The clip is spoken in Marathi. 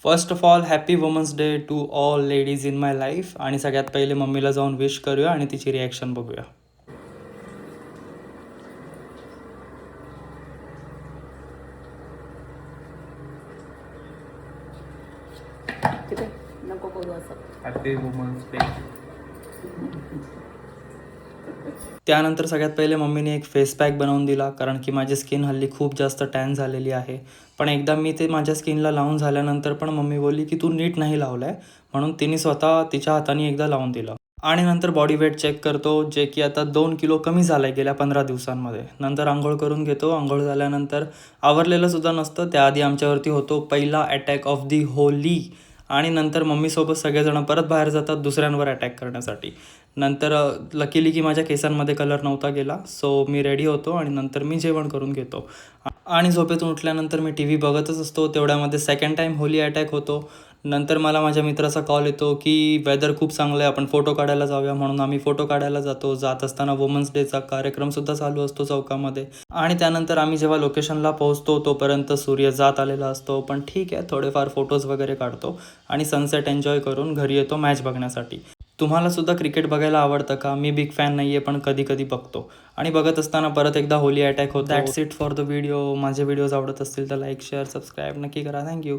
First of all happy women's day to all ladies in my life. आणि सगळ्यात पहिले मम्मीला जाऊन विश करूया आणि तिची रिॲक्शन बघूया. नको करू असं. Happy women's day. त्यानंतर सगळ्यात पहिले मम्मीने एक फेस पॅक बनवून दिला, कारण की माझी स्किन हल्ली खूप जास्त टॅन झालेली आहे. पण एकदा मी ते माझ्या स्किनला लावून झाल्यानंतर पण मम्मी बोलली की तू नीट नाही लावलं आहे, म्हणून तिने स्वतः तिच्या हाताने एकदा लावून दिलं. आणि नंतर बॉडी वेट चेक करतो, जे की आता 2 किलो कमी झालं आहे गेल्या 15 दिवसांमध्ये. नंतर आंघोळ करून घेतो. आंघोळ झाल्यानंतर आवरलेलं सुद्धा नसतं, त्याआधी आमच्यावरती होतो पहिला अटॅक ऑफ दी होली. आणि नंतर मम्मीसोबत सगळेजण परत बाहेर जातात दुसऱ्यांवर अटॅक करण्यासाठी. नंतर लकीली की माझ्या केसांमध्ये कलर नव्हता गेला, सो मी रेडी होतो आणि नंतर मी जेवण करून घेतो. आणि झोपेतून उठल्यानंतर मी टी व्ही बघतच असतो. तेवढ्यामध्ये सेकंड टाईम होली अटॅक होतो. नंतर मला माझ्या मित्राचा कॉल येतो की वेदर खूप चांगलं आहे, आपण फोटो काढायला जाऊया. म्हणून आम्ही फोटो काढायला जातो. जात असताना वुमन्स डेचा कार्यक्रमसुद्धा चालू असतो चौकामध्ये. आणि त्यानंतर आम्ही जेव्हा लोकेशनला पोहोचतो तोपर्यंत सूर्य जात आलेला असतो. पण ठीक आहे, थोडेफार फोटोज वगैरे काढतो आणि सनसेट एन्जॉय करून घरी येतो मॅच बघण्यासाठी. तुम्हाला सुद्धा क्रिकेट बघायला आवडतं का? मी बिग फॅन नाही आहे, पण कधी कधी बघतो. आणि बघत असताना परत एकदा होली अटॅक होतो. That's it for the video. माझे व्हिडिओज आवडत असतील तर लाईक शेअर सबस्क्राईब नक्की करा. थँक्यू.